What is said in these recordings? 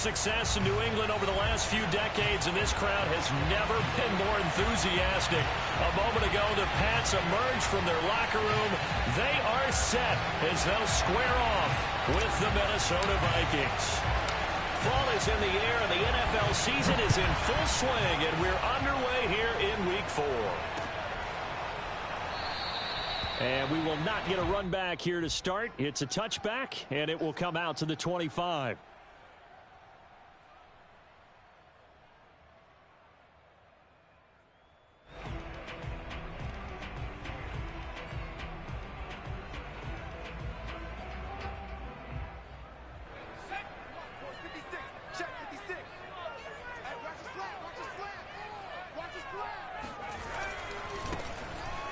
success in New England over the last few decades, and this crowd has never been more enthusiastic. A moment ago, the Pats emerged from their locker room. They are set as they'll square off with the Minnesota Vikings. Fall is in the air, and the NFL season is in full swing, and we're underway here in Week 4. And we will not get a run back here to start. It's a touchback, and it will come out to the 25.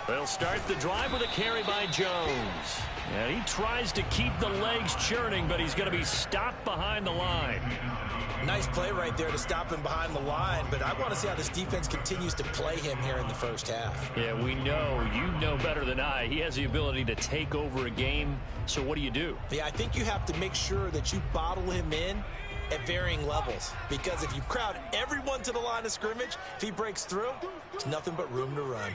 They'll start the drive with a carry by Jones. And he tries to keep the legs churning, but he's going to be stopped behind the line. Nice play right there to stop him behind the line, but I want to see how this defense continues to play him here in the first half. Yeah, we know. You know better than I. He has the ability to take over a game, so what do? Yeah, I think you have to make sure that you bottle him in at varying levels, because if you crowd everyone to the line of scrimmage, if he breaks through, there's nothing but room to run.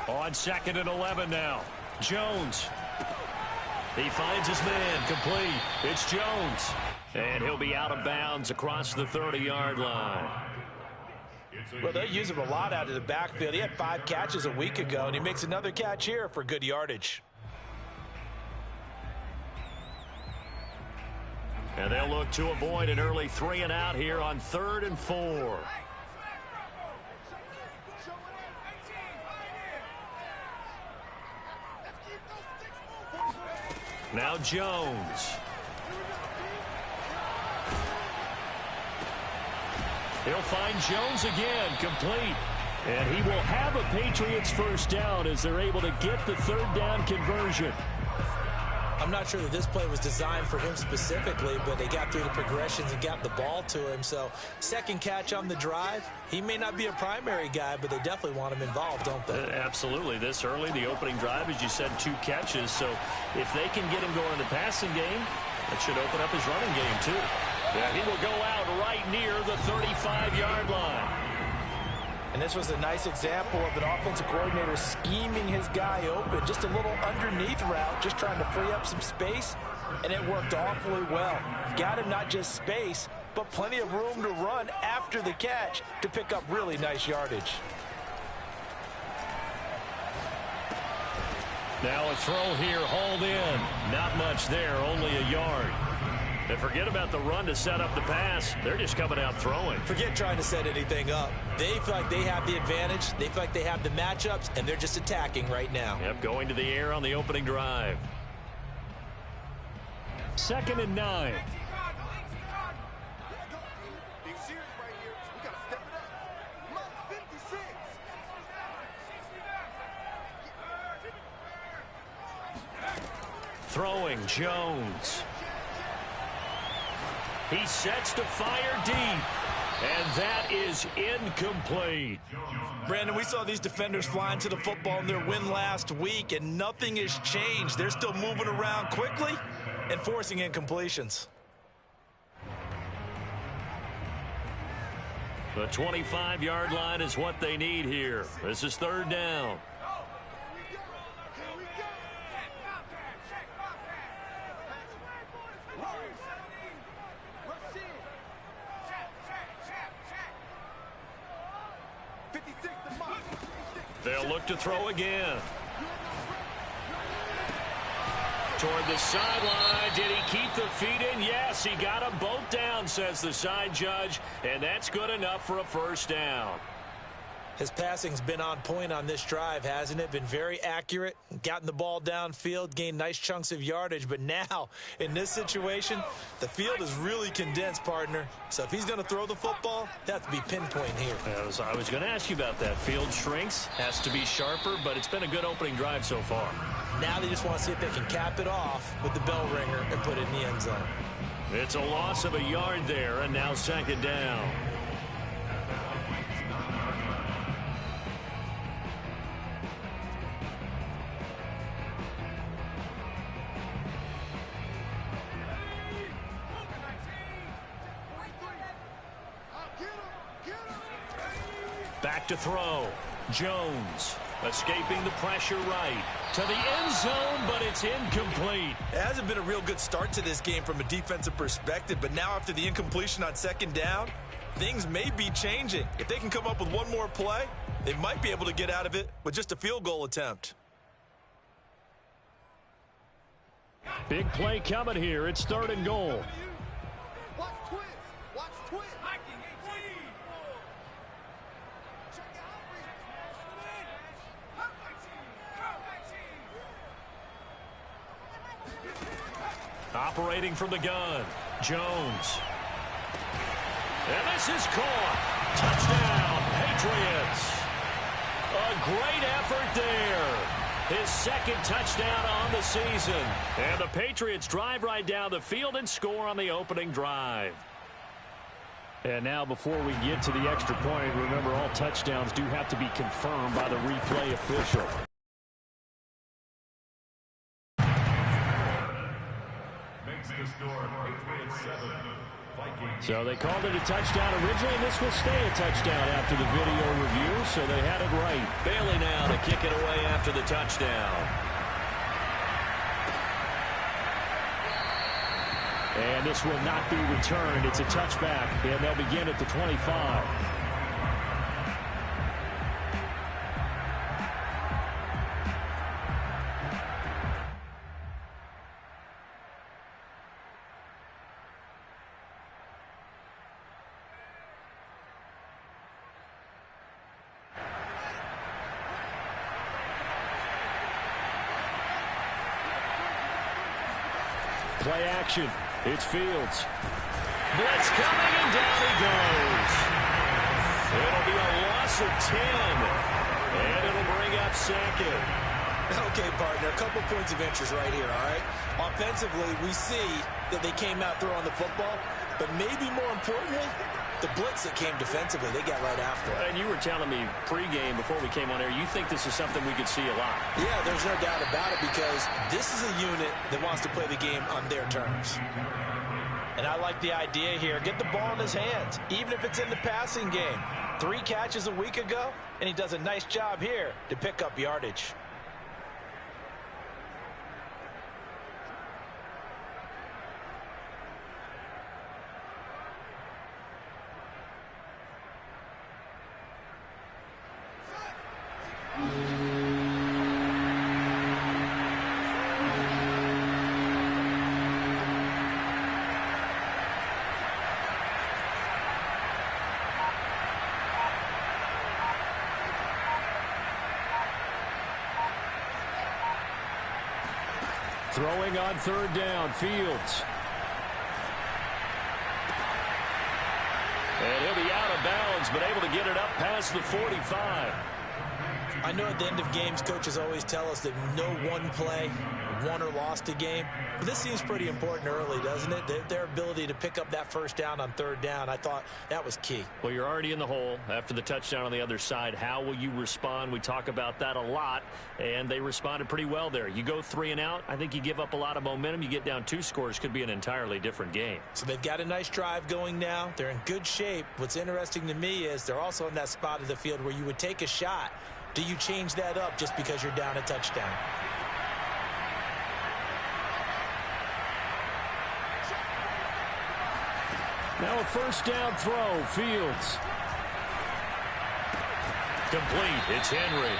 On 2nd and 11 now. Jones. He finds his man complete. It's Jones. And he'll be out of bounds across the 30-yard line. Well, they use him a lot out of the backfield. He had 5 catches a week ago, and he makes another catch here for good yardage. And they'll look to avoid an early 3 and out here on 3rd and 4. Now Jones. He'll find Jones again, complete. And he will have a Patriots first down as they're able to get the 3rd down conversion. I'm not sure that this play was designed for him specifically, but they got through the progressions and got the ball to him. So, 2nd catch on the drive. He may not be a primary guy, but they definitely want him involved, don't they? Absolutely. This early, the opening drive, as you said, 2 catches. So, if they can get him going in the passing game, that should open up his running game, too. Yeah, he will go out right near the 35-yard line. And this was a nice example of an offensive coordinator scheming his guy open. Just a little underneath route, just trying to free up some space, and it worked awfully well. Got him not just space, but plenty of room to run after the catch to pick up really nice yardage. Now a throw here, hauled in. Not much there, only a yard. And forget about the run to set up the pass. They're just coming out throwing. Forget trying to set anything up. They feel like they have the advantage. They feel like they have the matchups, and they're just attacking right now. Yep, going to the air on the opening drive. 2nd and 9. Throwing Jones. He sets to fire deep, and that is incomplete. Brandon, we saw these defenders flying to the football in their win last week, and nothing has changed. They're still moving around quickly and forcing incompletions. The 25-yard line is what they need here. This is 3rd down. They'll look to throw again. Toward the sideline. Did he keep the feet in? Yes, he got them both down, says the side judge, and that's good enough for a 1st down. His passing's been on point on this drive, hasn't it? Been very accurate, gotten the ball downfield, gained nice chunks of yardage. But now, in this situation, the field is really condensed, partner. So if he's going to throw the football, that has to be pinpoint here. I was going to ask you about that. Field shrinks, has to be sharper, but it's been a good opening drive so far. Now they just want to see if they can cap it off with the bell ringer and put it in the end zone. It's a loss of a yard there, and now 2nd down. back to throw. Jones escaping the pressure right to the end zone, but it's incomplete. It hasn't been a real good start to this game from a defensive perspective, but now after the incompletion on second down, things may be changing. If they can come up with one more play, they might be able to get out of it with just a field goal attempt. Big play coming here. It's 3rd and goal. Watch twist. Watch twist. Operating from the gun, Jones. And this is caught. Touchdown, Patriots. A great effort there. His 2nd touchdown on the season. And the Patriots drive right down the field and score on the opening drive. And now before we get to the extra point, remember all touchdowns do have to be confirmed by the replay official. So they called it a touchdown originally, and this will stay a touchdown after the video review, so they had it right. Bailey now to kick it away after the touchdown. And this will not be returned. It's a touchback, and they'll begin at the 25. Play action. It's Fields. Blitz coming, and down he goes. It'll be a loss of 10. And it'll bring up 2nd. Okay, partner, a couple points of interest right here, all right? Offensively, we see that they came out throwing the football, but maybe more importantly, the blitz that came defensively, they got right after it. And you were telling me pregame before we came on air, you think this is something we could see a lot. Yeah, there's no doubt about it because this is a unit that wants to play the game on their terms. And I like the idea here. Get the ball in his hands, even if it's in the passing game. 3 catches a week ago, and he does a nice job here to pick up yardage. Throwing on 3rd down, Fields. And he'll be out of bounds, but able to get it up past the 45. I know at the end of games, coaches always tell us that no one play won or lost a game. But this seems pretty important early, doesn't it? Their ability to pick up that 1st down on 3rd down, I thought that was key. Well, you're already in the hole after the touchdown on the other side. How will you respond? We talk about that a lot, and they responded pretty well there. You go 3 and out, I think you give up a lot of momentum. You get down 2 scores, could be an entirely different game. So they've got a nice drive going now. They're in good shape. What's interesting to me is they're also in that spot of the field where you would take a shot. Do you change that up just because you're down a touchdown? Now a 1st down throw, Fields. Complete, it's Henry.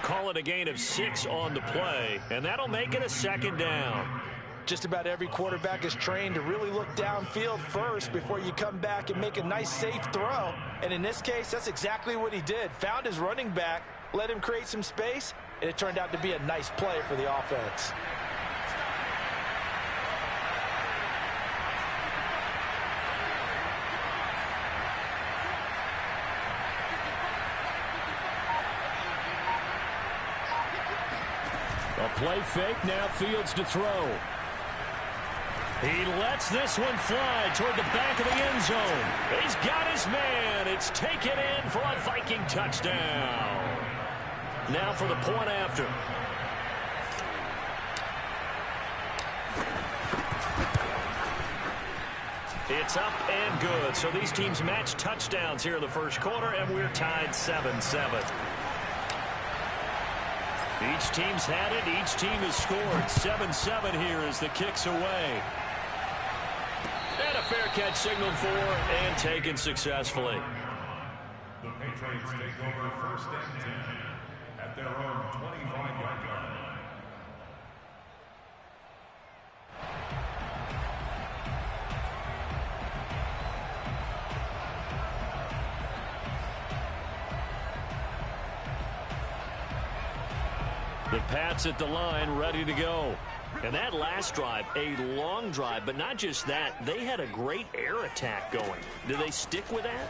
Call it a gain of 6 on the play, and that'll make it a 2nd down. Just about every quarterback is trained to really look downfield first before you come back and make a nice, safe throw. And in this case, that's exactly what he did. Found his running back, let him create some space, and it turned out to be a nice play for the offense. A play fake, now Fields to throw. He lets this one fly toward the back of the end zone. He's got his man. It's taken in for a Viking touchdown. Now for the point after. It's up and good. So these teams match touchdowns here in the first quarter, and we're tied 7-7. Each team's had it. Each team has scored. 7-7 here as the kick's away. And a fair catch signaled for and taken successfully. The Patriots take over first and 10 at their own 25-yard line. The Pats at the line, ready to go. And that last drive, a long drive, but not just that. They had a great air attack going. Do they stick with that?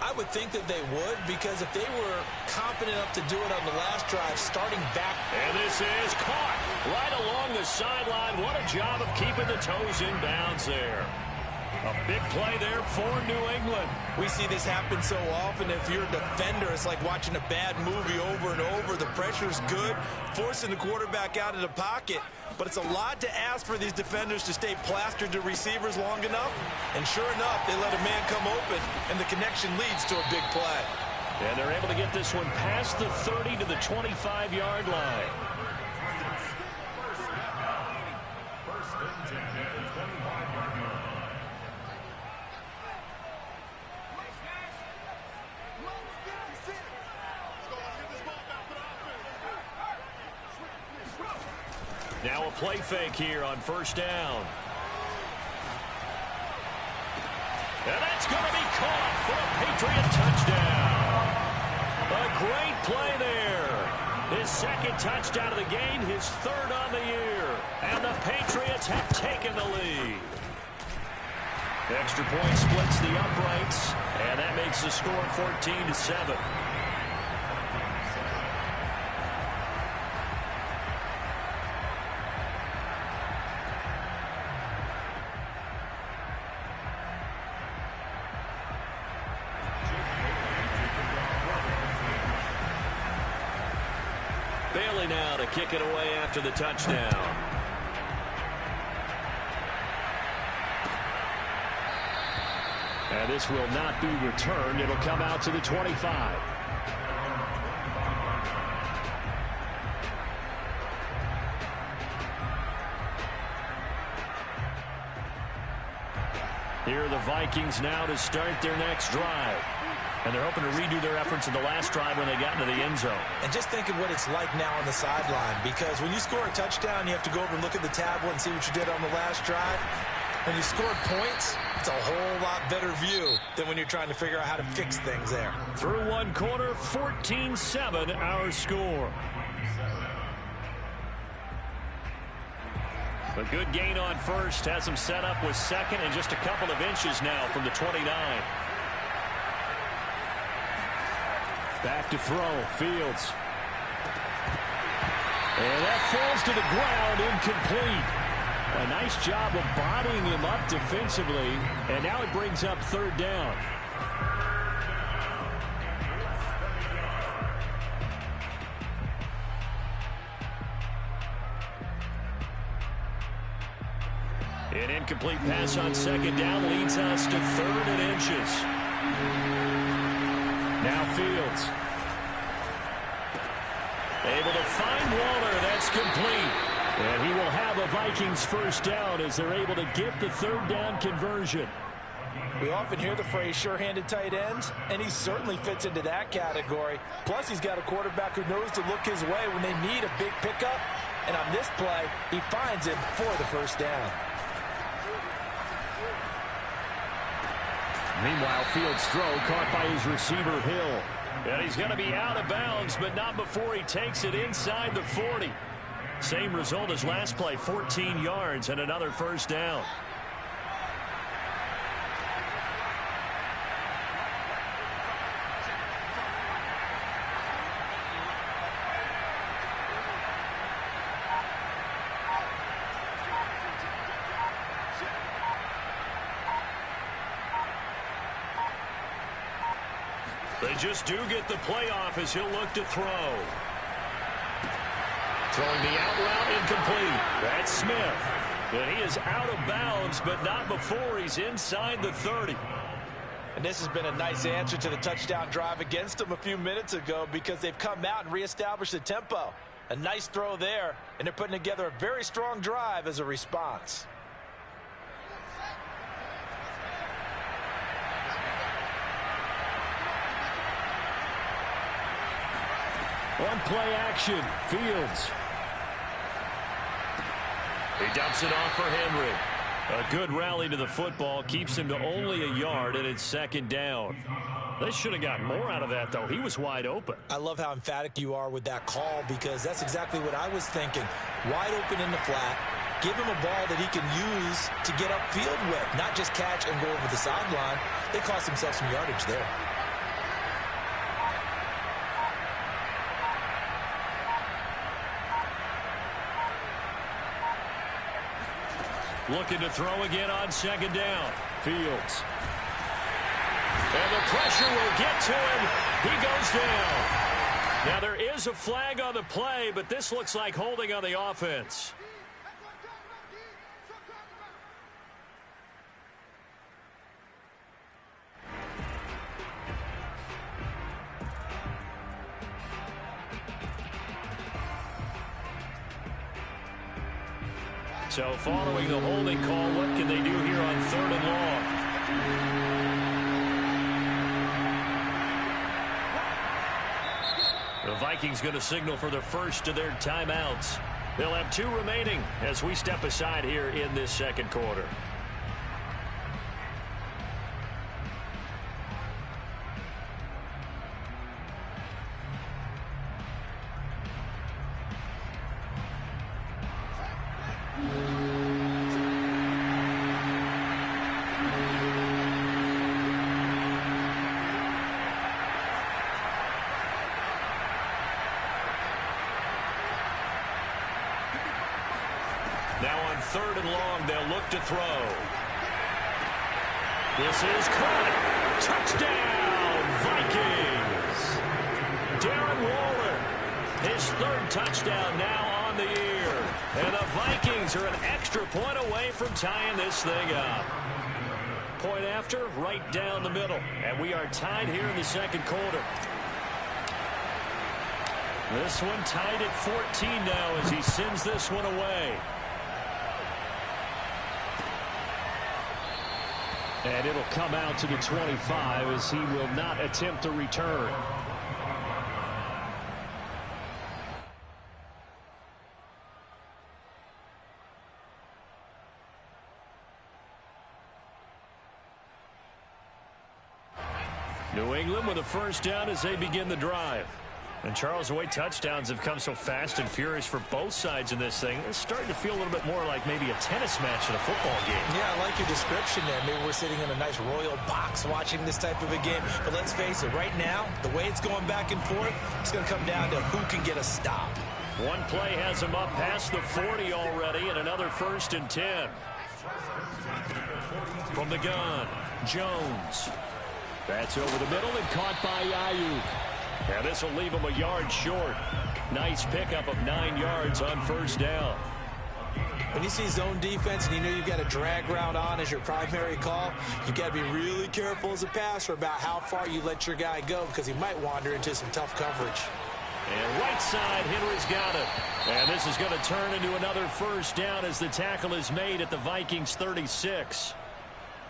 I would think that they would, because if they were confident enough to do it on the last drive, starting back. And this is caught right along the sideline. What a job of keeping the toes in bounds there. A big play there for New England. We see this happen so often. If you're a defender, it's like watching a bad movie over and over. The pressure's good, forcing the quarterback out of the pocket. But it's a lot to ask for these defenders to stay plastered to receivers long enough. And sure enough, they let a man come open, and the connection leads to a big play. And they're able to get this one past the 30 to the 25-yard line. First and 10 at the 25-yard line. Now a play fake here on first down. And that's going to be caught for a Patriot touchdown. A great play there. His second touchdown of the game, his third on the year. And the Patriots have taken the lead. Extra point splits the uprights, and that makes the score 14-7. Bailey now to kick it away after the touchdown. And this will not be returned. It'll come out to the 25. Here are the Vikings now to start their next drive. And they're hoping to redo their efforts in the last drive when they got into the end zone. And just think of what it's like now on the sideline, because when you score a touchdown, you have to go over and look at the tablet and see what you did on the last drive. When you scored points, it's a whole lot better view than when you're trying to figure out how to fix things there. Through one quarter, 14-7 our score. A good gain on first has them set up with second and just a couple of inches now from the 29. Back to throw, Fields. And that falls to the ground, incomplete. A nice job of bodying him up defensively, and now it brings up third down. An incomplete pass on second down leads us to third and inches. Now Fields. Able to find Waller. That's complete. And he will have a Vikings first down as they're able to get the third down conversion. We often hear the phrase sure-handed tight ends, and he certainly fits into that category. Plus, he's got a quarterback who knows to look his way when they need a big pickup. And on this play, he finds him for the first down. Meanwhile, Fields' throw caught by his receiver, Hill. And he's going to be out of bounds, but not before he takes it inside the 40. Same result as last play, 14 yards and another first down. They just do get the playoff as he'll look to throw. Throwing the out route incomplete. That's Smith. And he is out of bounds, but not before he's inside the 30. And this has been a nice answer to the touchdown drive against them a few minutes ago because they've come out and reestablished the tempo. A nice throw there, and they're putting together a very strong drive as a response. On play action, Fields. He dumps it off for Henry. A good rally to the football keeps him to only a yard, and it's second down. They should have gotten more out of that, though. He was wide open. I love how emphatic you are with that call because that's exactly what I was thinking. Wide open in the flat. Give him a ball that he can use to get upfield with, not just catch and go over the sideline. They cost themselves some yardage there. Looking to throw again on second down. Fields. And the pressure will get to him. He goes down. Now there is a flag on the play, but this looks like holding on the offense. So following the holding call, what can they do here on 3rd and long? The Vikings going to signal for the first of their timeouts. They'll have 2 remaining as we step aside here in this second quarter. Now on 3rd and long, they'll look to throw. This is caught. Touchdown, Vikings. Darren Waller, his 3rd touchdown now on the year. And the Vikings are an extra point away from tying this thing up. Point after, right down the middle. And we are tied here in the second quarter. This one tied at 14 now as he sends this one away. And it'll come out to the 25 as he will not attempt to return. New England with a first down as they begin the drive. And Charles, the way touchdowns have come so fast and furious for both sides in this thing, it's starting to feel a little bit more like maybe a tennis match in a football game. Yeah, I like your description there. Maybe we're sitting in a nice royal box watching this type of a game. But let's face it, right now, the way it's going back and forth, it's going to come down to who can get a stop. One play has him up past the 40 already, and another 1st and 10. From the gun, Jones. That's over the middle and caught by Ayuk. Now this will leave him a yard short. Nice pickup of 9 yards on 1st down. When you see zone defense and you know you've got a drag route on as your primary call, you've got to be really careful as a passer about how far you let your guy go because he might wander into some tough coverage. And right side, Henry's got it. And this is going to turn into another 1st down as the tackle is made at the Vikings 36.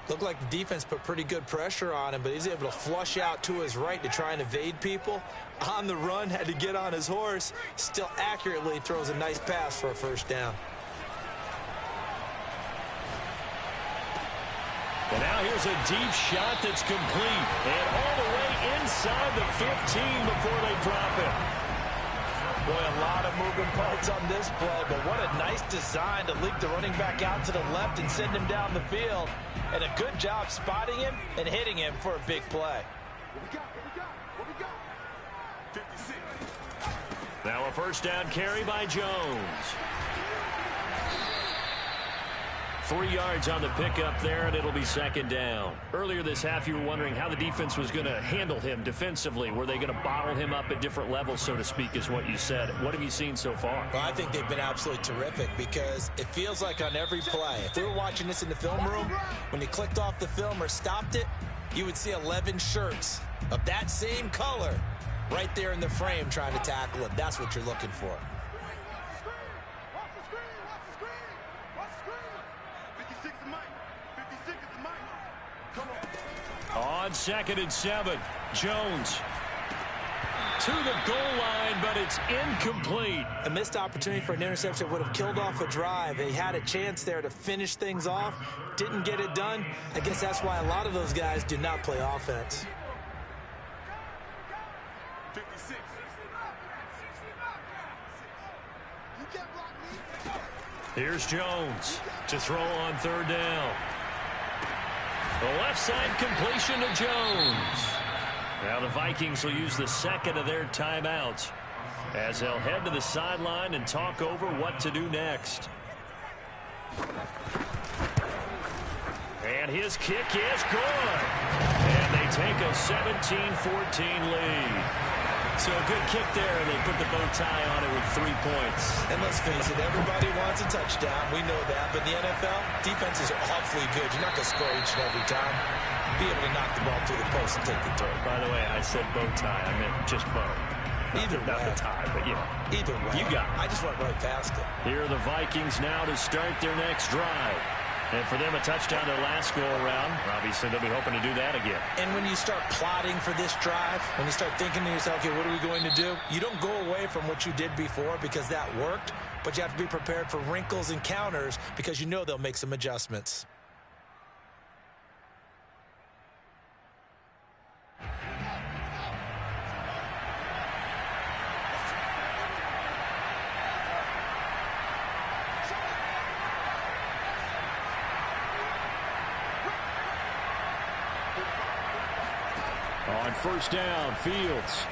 Looked like the defense put pretty good pressure on him, but he's able to flush out to his right to try and evade people. On the run, had to get on his horse. Still accurately throws a nice pass for a 1st down. And now here's a deep shot that's complete. And all the way inside the 15 before they drop it. Boy, a lot of moving parts on this play, but what a nice design to leak the running back out to the left and send him down the field. And a good job spotting him and hitting him for a big play. What we got? 56. Now a 1st down carry by Jones. 3 yards on the pickup there, and it'll be second down. Earlier this half, you were wondering how the defense was going to handle him defensively. Were they going to bottle him up at different levels, so to speak, is what you said. What have you seen so far? Well, I think they've been absolutely terrific because it feels like on every play, if we were watching this in the film room, when you clicked off the film or stopped it, you would see 11 shirts of that same color right there in the frame trying to tackle him. That's what you're looking for. On 2nd and 7, Jones to the goal line, but it's incomplete. A missed opportunity for an interception would have killed off a drive. They had a chance there to finish things off, didn't get it done. I guess that's why a lot of those guys do not play offense. 56. Here's Jones to throw on 3rd down. The left side completion to Jones. Now the Vikings will use the second of their timeouts as they'll head to the sideline and talk over what to do next. And his kick is good. And they take a 17-14 lead. So a good kick there, and they put the bow tie on it with 3 points. And let's face it, everybody wants a touchdown. We know that. But in the NFL, defenses are awfully good. You're not going to score each and every time. Be able to knock the ball through the post and take the turn. By the way, I said bow tie. I meant just bow. Either Not way. the tie, but you know. Either way. You got it. I just went right past it. Here are the Vikings now to start their next drive. And for them, a touchdown their last go-around. Obviously, they'll be hoping to do that again. And when you start plotting for this drive, when you start thinking to yourself, okay, what are we going to do? You don't go away from what you did before because that worked, but you have to be prepared for wrinkles and counters because you know they'll make some adjustments. On 1st down, Fields.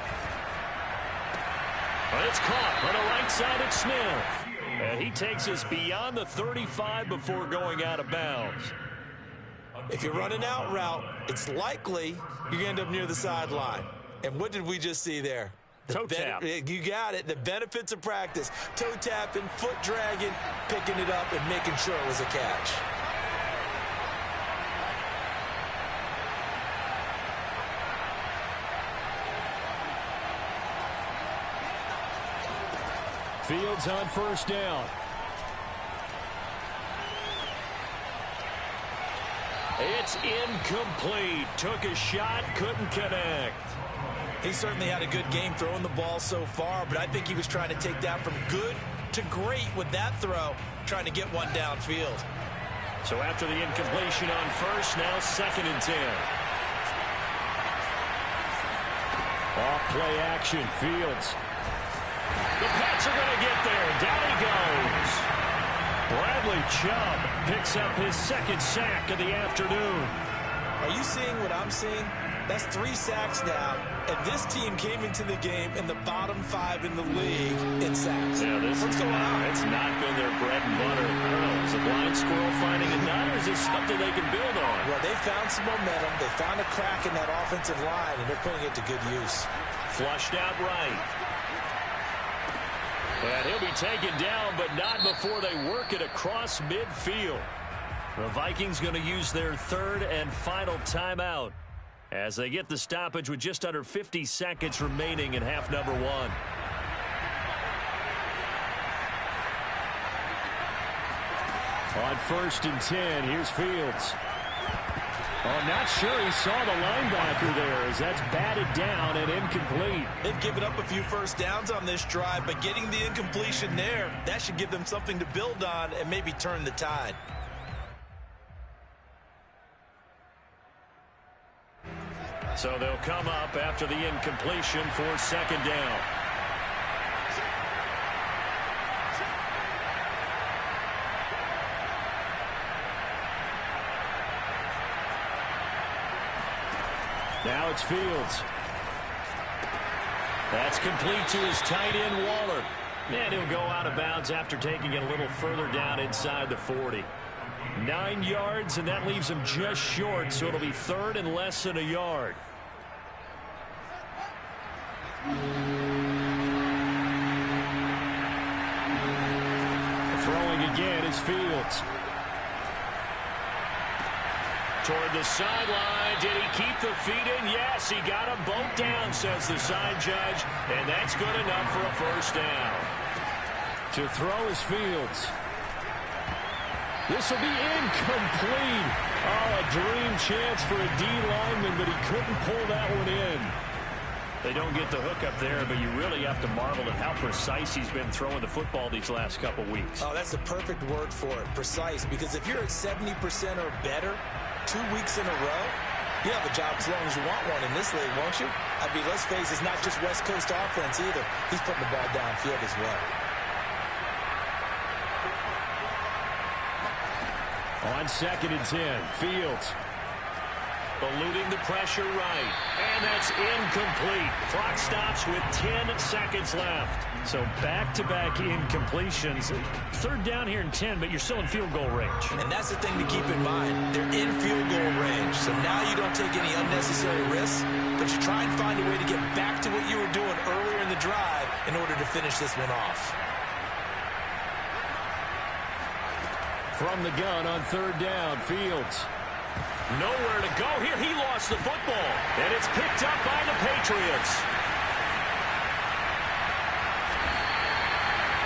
But it's caught on the right side at Smith. And he takes us beyond the 35 before going out of bounds. If you're running out route, it's likely you're going to end up near the sideline. And what did we just see there? Toe tap. You got it. The benefits of practice. Toe tapping, foot dragging, picking it up, and making sure it was a catch. Fields on 1st down. It's incomplete. Took a shot, couldn't connect. He certainly had a good game throwing the ball so far, but I think he was trying to take that from good to great with that throw, trying to get one downfield. So after the incompletion on 1st, now 2nd and 10. Off play action, Fields. The Pats are going to get there. Down he goes. Bradley Chubb picks up his 2nd sack of the afternoon. Are you seeing what I'm seeing? That's 3 sacks now, and this team came into the game in the bottom 5 in the league in sacks. Yeah, What's going on? It's not been their bread and butter. I don't know. Is a blind squirrel finding a nut, or is this something they can build on? Well, they found some momentum. They found a crack in that offensive line, and they're putting it to good use. Flushed out right. And he'll be taken down, but not before they work it across midfield. The Vikings going to use their 3rd and final timeout as they get the stoppage with just under 50 seconds remaining in half number 1. On 1st and 10, here's Fields. Oh, not sure he saw the linebacker there as that's batted down and incomplete. They've given up a few first downs on this drive, but getting the incompletion there, that should give them something to build on and maybe turn the tide. So they'll come up after the incompletion for 2nd down. Now it's Fields. That's complete to his tight end, Waller. And he'll go out of bounds after taking it a little further down inside the 40. 9 yards, and that leaves him just short, so it'll be third and less than a yard. Throwing again is Fields. Toward the sideline. Did he keep the feet in? Yes, he got them both down, says the side judge, and that's good enough for a first down. To throw is Fields. This will be incomplete. Oh, a dream chance for a D lineman, but he couldn't pull that one in. They don't get the hook up there, but you really have to marvel at how precise he's been throwing the football these last couple weeks. Oh, that's the perfect word for it, precise, because if you're at 70% or better 2 weeks in a row, you have a job as long as you want one in this league, won't you? I mean, let's face it, it's not just West Coast offense either. He's putting the ball downfield as well. On 2nd and 10, Fields. Eluding the pressure right. And that's incomplete. Clock stops with 10 seconds left. So back-to-back incompletions. Third down here and 10, but you're still in field goal range. And that's the thing to keep in mind. They're in field goal range. So now you don't take any unnecessary risks, but you try and find a way to get back to what you were doing earlier in the drive in order to finish this one off. From the gun on 3rd down, Fields. Nowhere to go here. He lost the football, and it's picked up by the Patriots.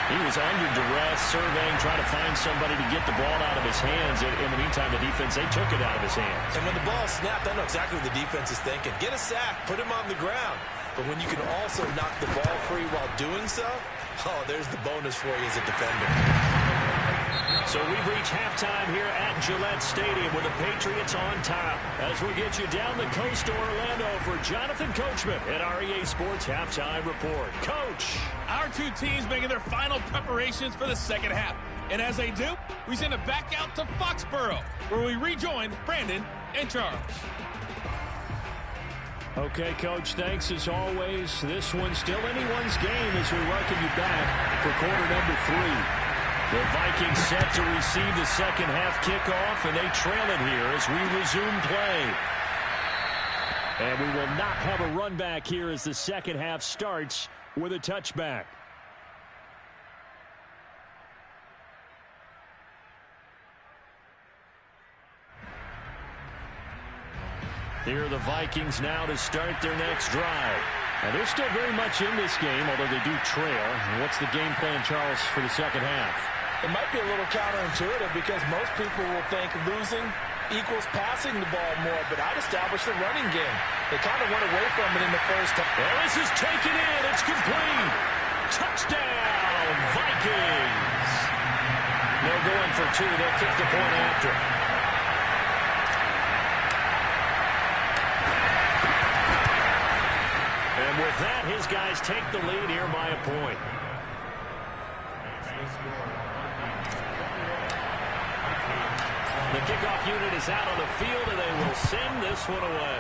He was under duress, surveying, trying to find somebody to get the ball out of his hands. In the meantime, the defense, they took it out of his hands. And when the ball snapped, I know exactly what the defense is thinking. Get a sack, put him on the ground. But when you can also knock the ball free while doing so, oh, there's the bonus for you as a defender. So we've reached halftime here at Gillette Stadium with the Patriots on top. As we get you down the coast to Orlando for Jonathan Coachman at REA Sports Halftime Report. Coach. Our two teams making their final preparations for the second half. And as they do, we send it back out to Foxborough, where we rejoin Brandon and Charles. Okay, Coach, thanks as always. This one's still anyone's game as we welcome you back for quarter number 3. The Vikings set to receive the second half kickoff, and they trail it here as we resume play. And we will not have a run back here as the second half starts with a touchback. Here are the Vikings now to start their next drive. And they're still very much in this game, although they do trail. What's the game plan, Charles, for the second half? It might be a little counterintuitive because most people will think losing equals passing the ball more, but I'd establish the running game. They kind of went away from it in the first half. Well, this is taken in. It's complete. Touchdown, Vikings. No going for 2. They'll kick the point after. And with that, his guys take the lead here by a point. The kickoff unit is out on the field, and they will send this one away.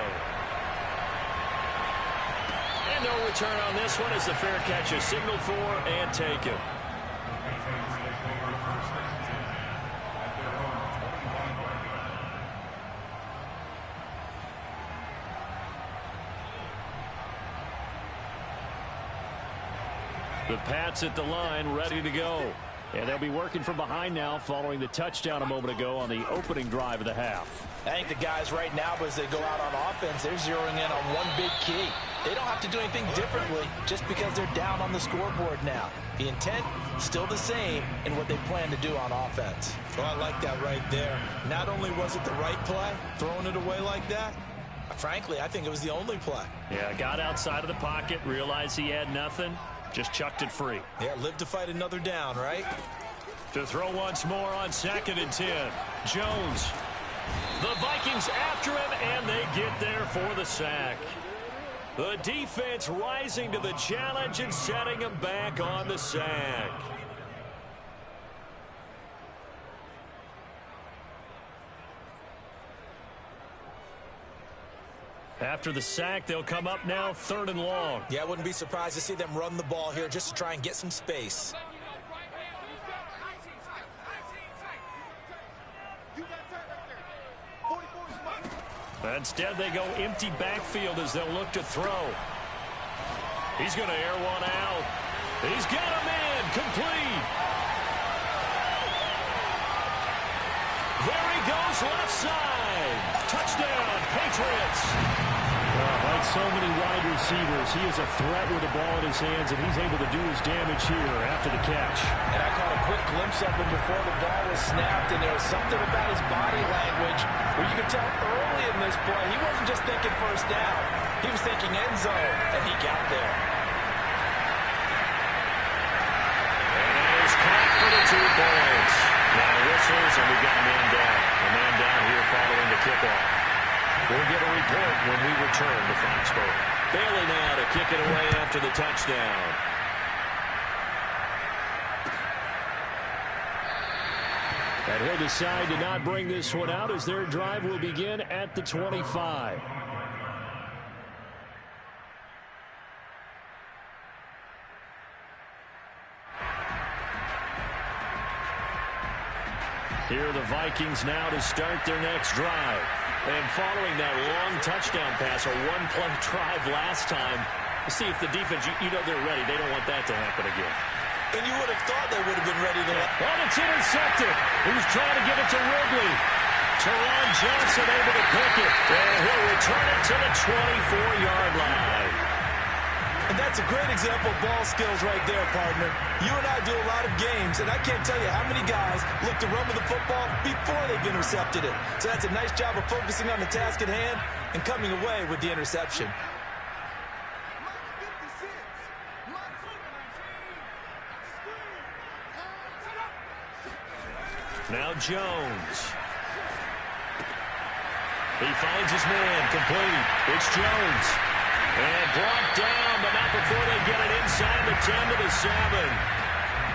And no return on this one as the fair catch is signaled for and taken. The Pats at the line, ready to go. And they'll be working from behind now following the touchdown a moment ago on the opening drive of the half. I think the guys right now, as they go out on offense, they're zeroing in on one big key. They don't have to do anything differently just because they're down on the scoreboard now. The intent, still the same in what they plan to do on offense. Oh, I like that right there. Not only was it the right play, throwing it away like that, frankly, I think it was the only play. Yeah, got outside of the pocket, realized he had nothing. Just chucked it free. Yeah, live to fight another down, right? To throw once more on 2nd and 10. Jones. The Vikings after him, and they get there for the sack. The defense rising to the challenge and setting him back on the sack. After the sack, they'll come up now 3rd and long. Yeah, I wouldn't be surprised to see them run the ball here just to try and get some space. Instead, they go empty backfield as they'll look to throw. He's going to air one out. He's got a man complete. There he goes, left side. Touchdown, Patriots. Like so many wide receivers, he is a threat with the ball in his hands, and he's able to do his damage here after the catch. And I caught a quick glimpse of him before the ball was snapped, and there was something about his body language where you could tell early in this play he wasn't just thinking first down. He was thinking end zone, and he got there. And he's caught for the 2 points. Now whistles, and we've got a man down. A man down here following the kickoff. We'll get a report when we return to Foxborough. Bailey now to kick it away after the touchdown. And he'll decide to not bring this one out as their drive will begin at the 25. Here are the Vikings now to start their next drive. And following that long touchdown pass, a one-play drive last time, see if the defense, you know they're ready. They don't want that to happen again. And you would have thought they would have been ready to... And it's intercepted. He was trying to give it to Ridley. Teron Johnson able to pick it. And he'll return it to the 24-yard line. And that's a great example of ball skills right there, partner. You and I do a lot of games, and I can't tell you how many guys look to run with the football before they've intercepted it. So that's a nice job of focusing on the task at hand and coming away with the interception. Now Jones. He finds his man, complete. It's Jones. And brought down, but not before they get it inside the 10 to the 7.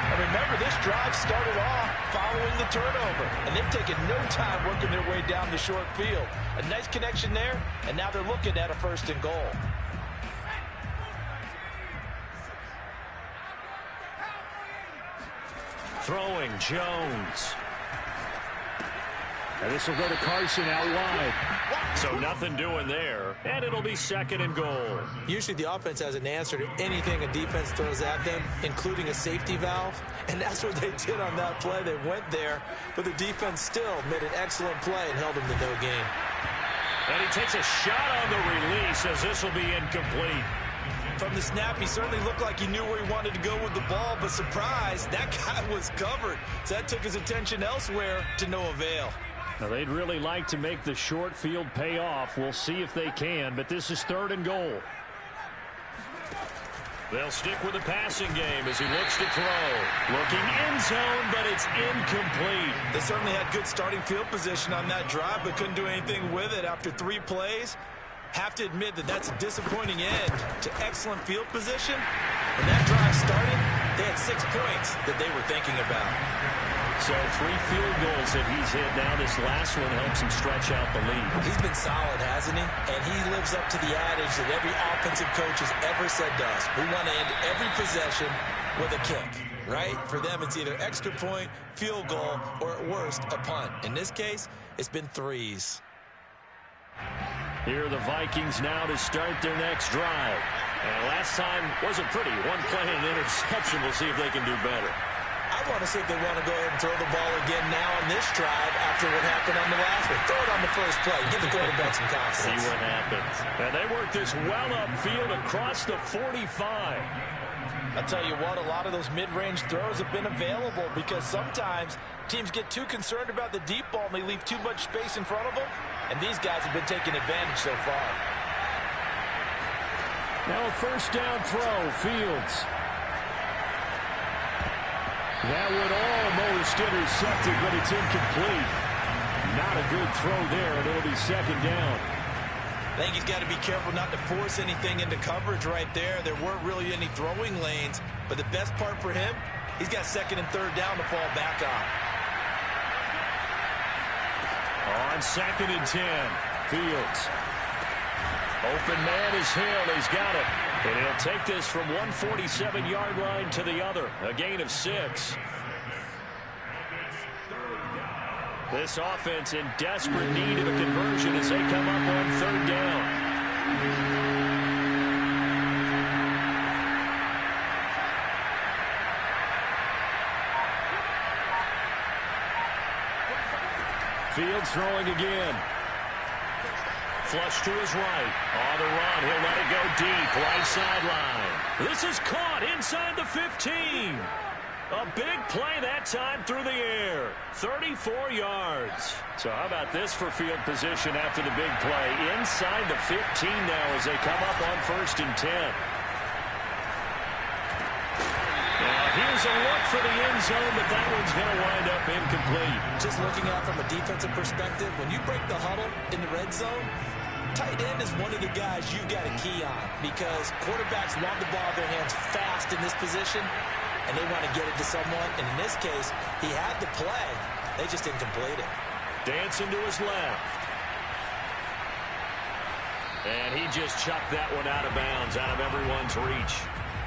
And remember, this drive started off following the turnover, and they've taken no time working their way down the short field. A nice connection there, and now they're looking at a 1st and goal. Throwing Jones. And this will go to Carson out wide. So nothing doing there, and it'll be 2nd and goal. Usually the offense has an answer to anything a defense throws at them, including a safety valve, and that's what they did on that play. They went there, but the defense still made an excellent play and held them to no gain. And he takes a shot on the release as this will be incomplete. From the snap, he certainly looked like he knew where he wanted to go with the ball, but surprise, that guy was covered. So that took his attention elsewhere to no avail. Now, they'd really like to make the short field pay off. We'll see if they can, but this is 3rd and goal. They'll stick with the passing game as he looks to throw. Looking end zone, but it's incomplete. They certainly had good starting field position on that drive, but couldn't do anything with it after 3 plays. Have to admit that that's a disappointing end to excellent field position. When that drive started, they had 6 points that they were thinking about. So 3 field goals that he's hit. Now this last one helps him stretch out the lead. He's been solid, hasn't he? And he lives up to the adage that every offensive coach has ever said to us. We want to end every possession with a kick, right? For them, it's either extra point, field goal, or at worst, a punt. In this case, it's been 3s. Here are the Vikings now to start their next drive. And last time wasn't pretty. 1 play and an interception. We'll see if they can do better. I want to see if they want to go ahead and throw the ball again now on this drive after what happened on the last one. Throw it on the first play. Give the quarterback some confidence. See what happens. And they work this well upfield across the 45. I'll tell you what, a lot of those mid-range throws have been available because sometimes teams get too concerned about the deep ball and they leave too much space in front of them. And these guys have been taking advantage so far. Now a 1st down throw, Fields. That would almost intercept it, but it's incomplete. Not a good throw there, and it'll be 2nd down. I think he's got to be careful not to force anything into coverage right there. There weren't really any throwing lanes, but the best part for him, he's got 2nd and 3rd down to fall back on. On 2nd and 10, Fields. Open man is Hill. He's got it. And he'll take this from 147-yard line to the other. A gain of 6. This offense in desperate need of a conversion as they come up on Fields throwing again. Flush to his right. On the run. He'll let it go deep. Right sideline. This is caught inside the 15. A big play that time through the air. 34 yards. So how about this for field position after the big play? Inside the 15 now as they come up on 1st and 10. Here's a look for the end zone, but that one's going to wind up incomplete. Just looking at it from a defensive perspective, when you break the huddle in the red zone, tight end is one of the guys you've got to key on because quarterbacks want the ball in their hands fast in this position, and they want to get it to someone. And in this case, he had the play. They just didn't complete it. Dancing to his left. And he just chucked that one out of bounds, out of everyone's reach.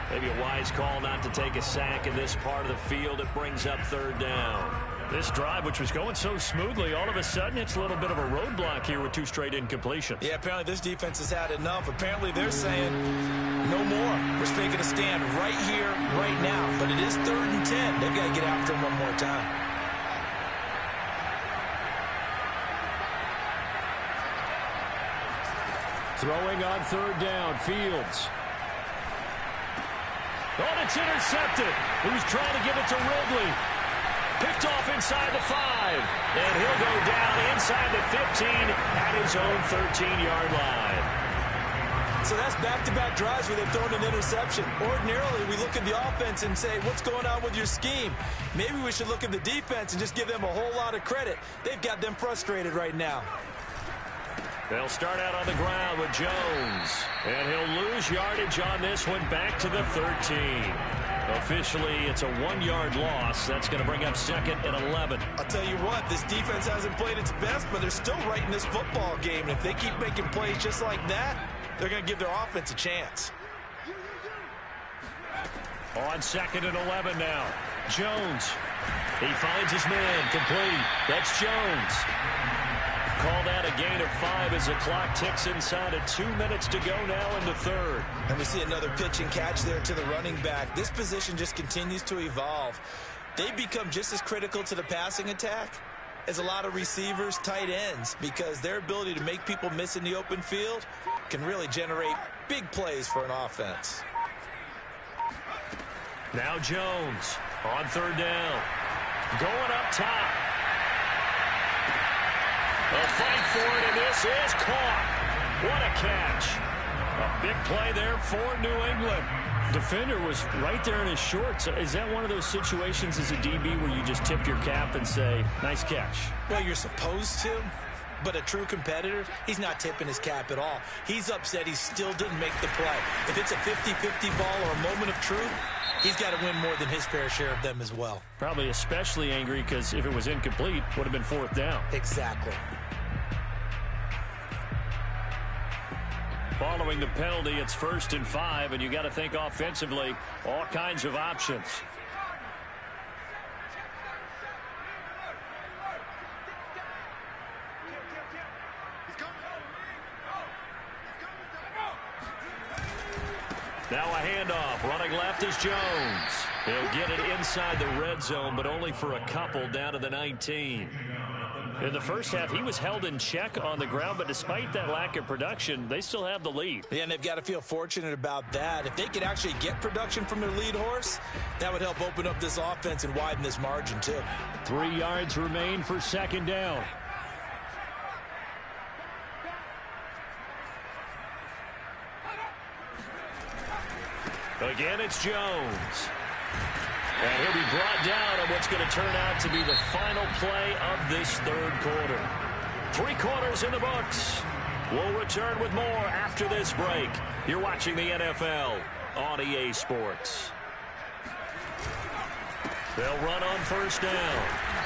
Maybe a wise call not to take a sack in this part of the field. It brings up 3rd down. This drive, which was going so smoothly, all of a sudden it's a little bit of a roadblock here with 2 straight incompletions. Yeah, apparently this defense has had enough. Apparently they're saying no more. We're taking a stand right here, right now. But it is 3rd and 10. They've got to get after him one more time. Throwing on 3rd down, Fields. Oh, it's intercepted. He was trying to give it to Ridley. Picked off inside the 5. And he'll go down inside the 15 at his own 13-yard line. So that's back-to-back drives where they've thrown an interception. Ordinarily, we look at the offense and say, what's going on with your scheme? Maybe we should look at the defense and just give them a whole lot of credit. They've got them frustrated right now. They'll start out on the ground with Jones. And he'll lose yardage on this one back to the 13. Officially, it's a 1-yard loss. That's going to bring up 2nd and 11. I'll tell you what, this defense hasn't played its best, but they're still right in this football game. And if they keep making plays just like that, they're going to give their offense a chance. On 2nd and 11 now. Jones. He finds his man complete. That's Jones. Call that a gain of 5 as the clock ticks inside of 2 minutes to go now in the 3rd. And we see another pitch and catch there to the running back. This position just continues to evolve. They become just as critical to the passing attack as a lot of receivers, tight ends, because their ability to make people miss in the open field can really generate big plays for an offense. Now Jones on 3rd down. Going up top. A fight for it, and this is caught. What a catch. A big play there for New England. Defender was right there in his shorts. Is that one of those situations as a DB where you just tip your cap and say, nice catch? Well, you're supposed to, but a true competitor, he's not tipping his cap at all. He's upset he still didn't make the play. If it's a 50-50 ball or a moment of truth, he's got to win more than his fair share of them as well. Probably especially angry because if it was incomplete, would have been 4th down. Exactly. Following the penalty, it's 1st and 5, and you got to think offensively, all kinds of options. Now a handoff. Running left is Jones. He'll get it inside the red zone, but only for a couple down to the 19. In the first half, he was held in check on the ground, but despite that lack of production, they still have the lead. Yeah, and they've got to feel fortunate about that. If they could actually get production from their lead horse, that would help open up this offense and widen this margin too. 3 yards remain for 2nd down. Again, it's Jones. And he'll be brought down on what's going to turn out to be the final play of this 3rd quarter. 3 quarters in the books. We'll return with more after this break. You're watching the NFL on EA Sports. They'll run on 1st down.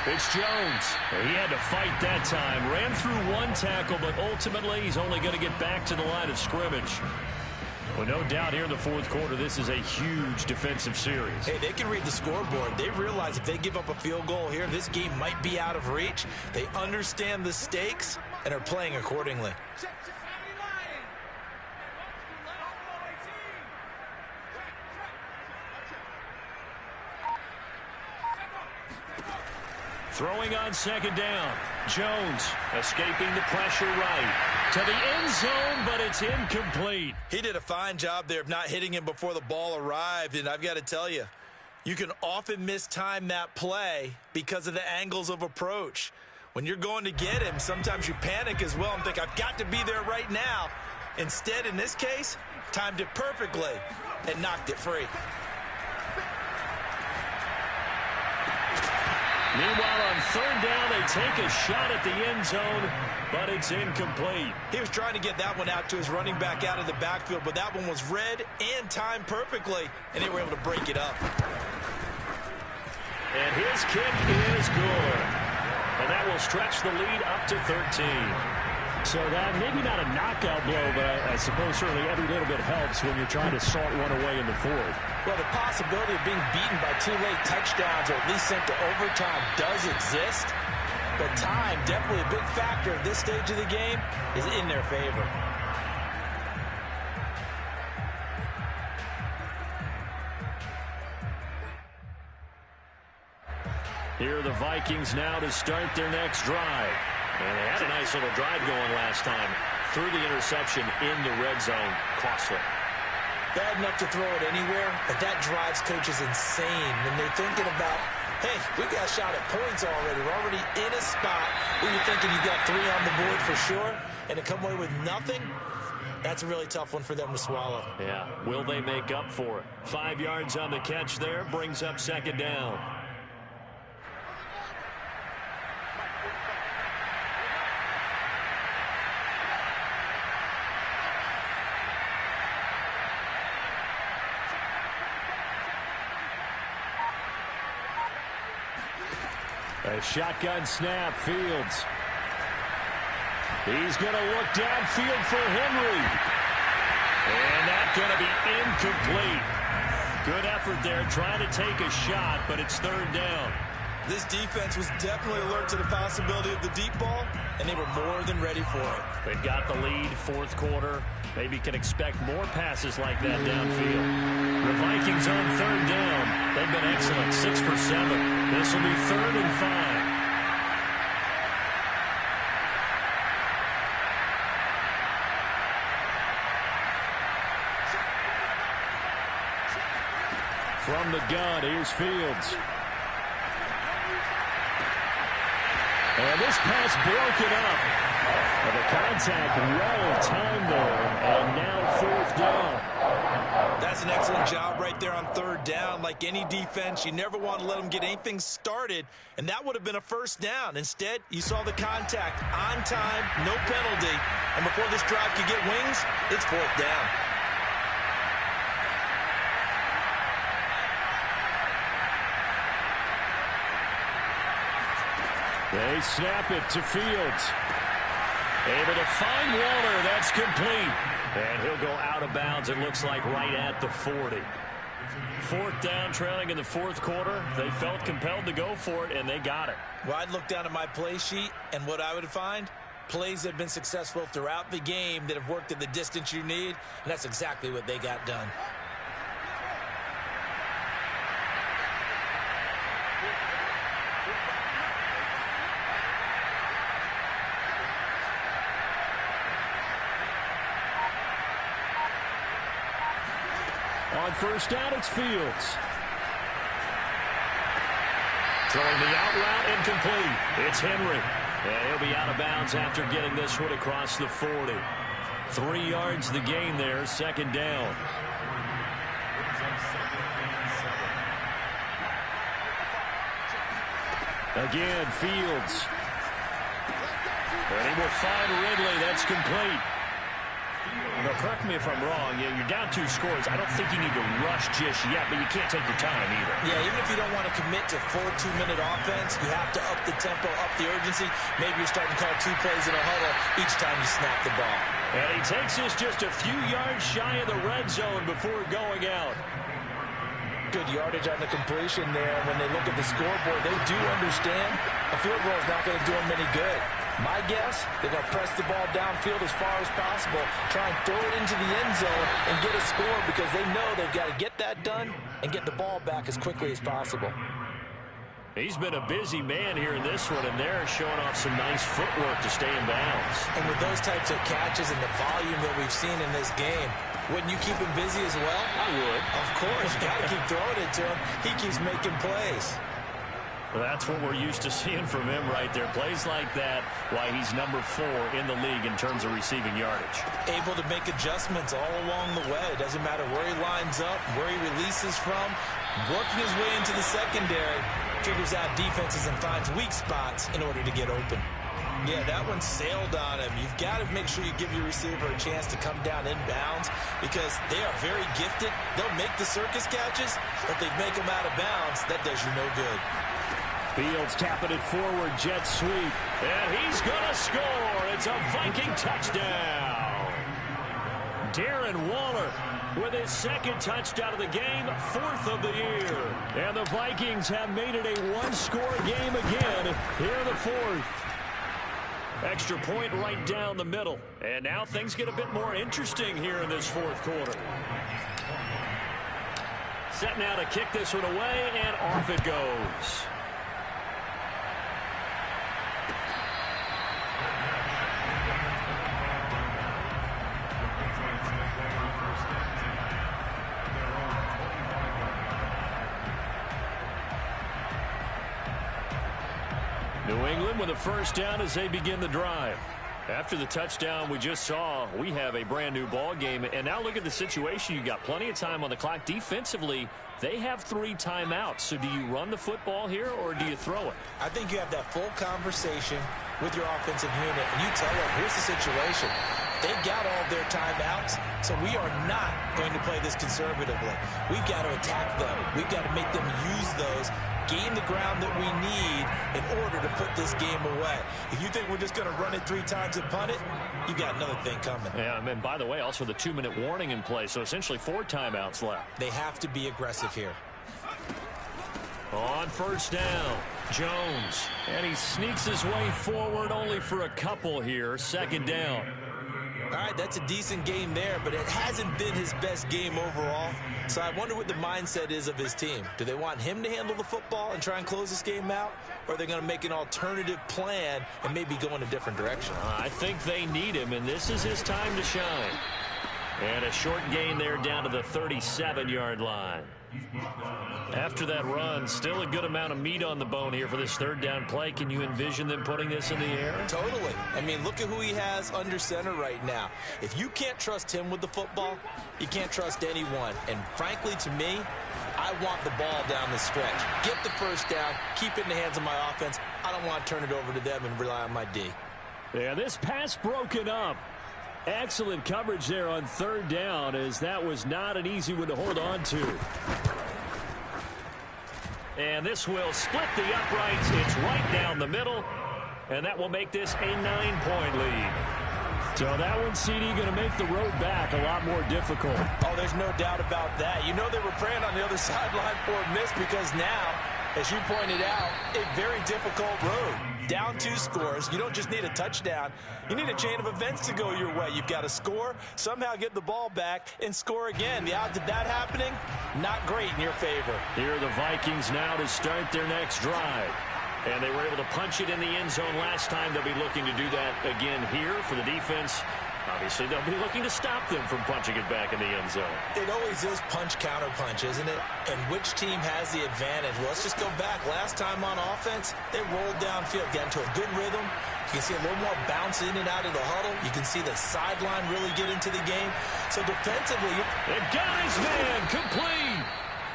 It's Jones. He had to fight that time. Ran through 1 tackle, but ultimately he's only going to get back to the line of scrimmage. Well, no doubt here in the 4th quarter, this is a huge defensive series. Hey, they can read the scoreboard. They realize if they give up a field goal here, this game might be out of reach. They understand the stakes and are playing accordingly. Throwing on second down. Jones escaping the pressure right to the end zone, but it's incomplete. He did a fine job there of not hitting him before the ball arrived, and I've got to tell you, you can often mistime that play because of the angles of approach. When you're going to get him, sometimes you panic as well and think, I've got to be there right now. Instead, in this case, timed it perfectly and knocked it free. Meanwhile, on third down, they take a shot at the end zone, but it's incomplete. He was trying to get that one out to his running back out of the backfield, but that one was read and timed perfectly, and they were able to break it up. And his kick is good. And that will stretch the lead up to 13. So that, maybe not a knockout blow, but I suppose certainly every little bit helps when you're trying to salt one away in the fourth. Well, the possibility of being beaten by 2 late touchdowns or at least sent to overtime does exist. But time, definitely a big factor at this stage of the game, is in their favor. Here are the Vikings now to start their next drive. And they had a nice little drive going last time. Threw the interception in the red zone. Costly. Bad enough to throw it anywhere, but that drives coaches insane when they're thinking about, hey, we got a shot at points already. We're already in a spot where you're thinking you got 3 on the board for sure, and to come away with nothing, that's a really tough one for them to swallow. Yeah, will they make up for it? 5 yards on the catch there, brings up second down. A shotgun snap, Fields. He's going to look downfield for Henry. And that's going to be incomplete. Good effort there, trying to take a shot, but it's third down. This defense was definitely alert to the possibility of the deep ball, and they were more than ready for it. They've got the lead, fourth quarter. Maybe can expect more passes like that downfield. The Vikings on third down. They've been excellent, 6 for 7. This will be 3rd and 5. From the gun, here's Fields. And this pass broken up. And the contact well timed there. And now 4th down. That's an excellent job right there on third down. Like any defense, you never want to let them get anything started. And that would have been a first down. Instead, you saw the contact on time, no penalty. And before this drive could get wings, it's 4th down. They snap it to Fields. Able to find Waller. That's complete. And he'll go out of bounds, it looks like, right at the 40. 4th down, trailing in the 4th quarter. They felt compelled to go for it, and they got it. Well, I'd look down at my play sheet, and what I would find, plays that have been successful throughout the game that have worked at the distance you need, and that's exactly what they got done. On first down, it's Fields. Throwing the out route, incomplete. It's Henry. And he'll be out of bounds after getting this one across the 40. 3 yards the gain there, 2nd down. Again, Fields. And he will find Ridley. That's complete. Now, correct me if I'm wrong. Yeah, you're down 2 scores. I don't think you need to rush just yet, but you can't take your time either. Yeah, even if you don't want to commit to full 2-minute offense, you have to up the tempo, up the urgency. Maybe you're starting to call 2 plays in a huddle each time you snap the ball. And he takes this just a few yards shy of the red zone before going out. Good yardage on the completion there. When they look at the scoreboard, they do understand a field goal is not going to do them any good. My guess, they're going to press the ball downfield as far as possible, try and throw it into the end zone and get a score because they know they've got to get that done and get the ball back as quickly as possible. He's been a busy man here in this one, and they're showing off some nice footwork to stay in bounds. And with those types of catches and the volume that we've seen in this game, wouldn't you keep him busy as well? I would. Of course. You got to keep throwing it to him. He keeps making plays. Well, that's what we're used to seeing from him right there. Plays like that, why he's number 4 in the league in terms of receiving yardage. Able to make adjustments all along the way. Doesn't matter where he lines up, where he releases from. Working his way into the secondary. Figures out defenses and finds weak spots in order to get open. Yeah, that one sailed on him. You've got to make sure you give your receiver a chance to come down inbounds because they are very gifted. They'll make the circus catches, but they make them out of bounds. That does you no good. Fields tapping it forward, jet sweep. And he's going to score. It's a Viking touchdown. Darren Waller with his second touchdown of the game, 4th of the year. And the Vikings have made it a one-score game again here in the 4th. Extra point right down the middle. And now things get a bit more interesting here in this 4th quarter. Set now to kick this one away, and off it goes. New England with a first down as they begin the drive. After the touchdown we just saw, we have a brand new ball game. And now look at the situation. You got plenty of time on the clock. Defensively, they have 3 timeouts. So do you run the football here or do you throw it? I think you have that full conversation with your offensive unit, and you tell them, here's the situation. They've got all their timeouts, so we are not going to play this conservatively. We've got to attack them. We've got to make them use those, gain the ground that we need in order to put this game away. If you think we're just going to run it 3 times and punt it, you got another thing coming. Yeah, and by the way, also the 2-minute warning in play, so essentially 4 timeouts left. They have to be aggressive here. On first down, Jones. And he sneaks his way forward only for a couple here. Second down. All right, that's a decent game there, but it hasn't been his best game overall. So I wonder what the mindset is of his team. Do they want him to handle the football and try and close this game out? Or are they going to make an alternative plan and maybe go in a different direction? I think they need him, and this is his time to shine. And a short gain there down to the 37-yard line. After that run, still a good amount of meat on the bone here for this 3rd down play. Can you envision them putting this in the air? Totally. I mean, look at who he has under center right now. If you can't trust him with the football, you can't trust anyone. And frankly, to me, I want the ball down the stretch. Get the first down, keep it in the hands of my offense. I don't want to turn it over to them and rely on my D. Yeah, this pass broken up. Excellent coverage there on 3rd down, as that was not an easy one to hold on to. And this will split the uprights. It's right down the middle, and that will make this a 9-point lead. So that one, CD, going to make the road back a lot more difficult. Oh, there's no doubt about that. You know they were praying on the other sideline for a miss because now, as you pointed out, a very difficult road. Down 2 scores. You don't just need a touchdown. You need a chain of events to go your way. You've got to score, somehow get the ball back, and score again. The odds of that happening, not great in your favor. Here are the Vikings now to start their next drive. And they were able to punch it in the end zone last time. They'll be looking to do that again here for the defense. Obviously, they'll be looking to stop them from punching it back in the end zone. It always is punch-counter-punch, isn't it? And which team has the advantage? Well, let's just go back. Last time on offense, they rolled downfield, got into a good rhythm. You can see a little more bounce in and out of the huddle. You can see the sideline really get into the game. So defensively, the guy's man complete.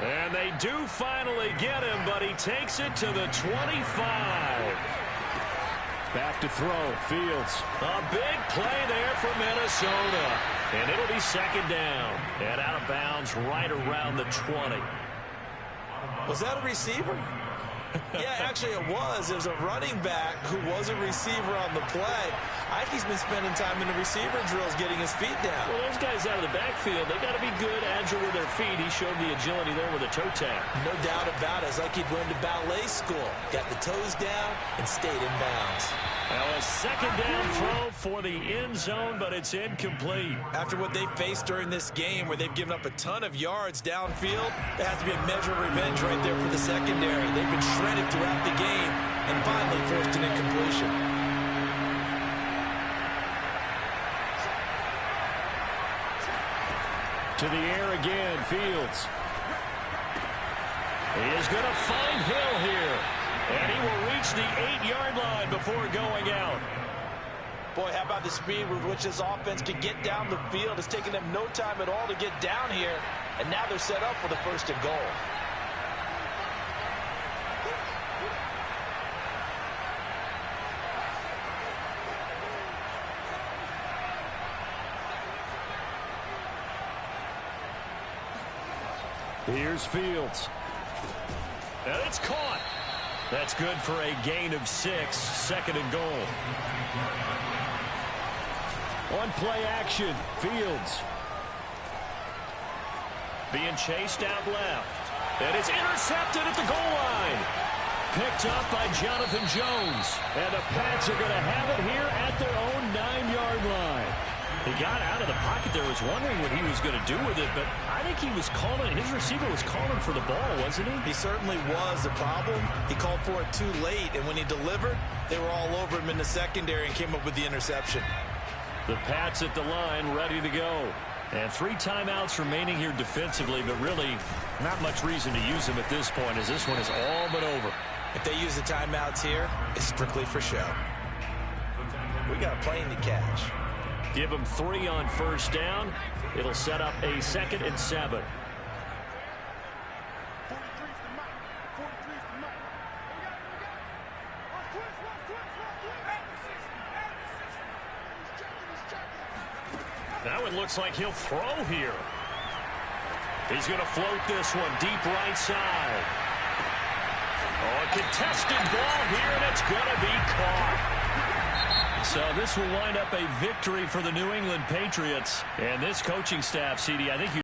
And they do finally get him, but he takes it to the 25. Back to throw, Fields. A big play there for Minnesota. And it'll be 2nd down. And out of bounds right around the 20. Was that a receiver? Yeah, actually it was. It was a running back who was a receiver on the play. I think he's been spending time in the receiver drills getting his feet down. Well, those guys out of the backfield, they got to be good, agile with their feet. He showed the agility there with a toe tap. No doubt about it. It's like he'd went to ballet school. Got the toes down and stayed in bounds. Now a second down throw for the end zone, but it's incomplete. After what they faced during this game where they've given up a ton of yards downfield, there has to be a measure of revenge right there for the secondary. They've been shredded throughout the game and finally forced an incompletion. To the air again, Fields. He is going to find Hill here. And he will reach the 8-yard line before going out. Boy, how about the speed with which this offense can get down the field? It's taken them no time at all to get down here. And now they're set up for the first and goal. Here's Fields. And it's caught. That's good for a gain of 6, second and goal. On play action, Fields. Being chased out left. And it's intercepted at the goal line. Picked up by Jonathan Jones. And the Pats are going to have it here at their own 9-yard line. He got out of the pocket there, was wondering what he was going to do with it, but I think he was calling, his receiver was calling for the ball, wasn't he? He certainly was. The problem, he called for it too late, and when he delivered, they were all over him in the secondary and came up with the interception. The Pats at the line, ready to go. And 3 timeouts remaining here defensively, but really not much reason to use them at this point, as this one is all but over. If they use the timeouts here, it's strictly for show. We got a plane to catch. Give them 3 on first down. It'll set up a 2nd and 7. Now it looks like he'll throw here. He's going to float this one deep right side. Oh, a contested ball here, and it's going to be caught. So this will wind up a victory for the New England Patriots. And this coaching staff, CD, I think you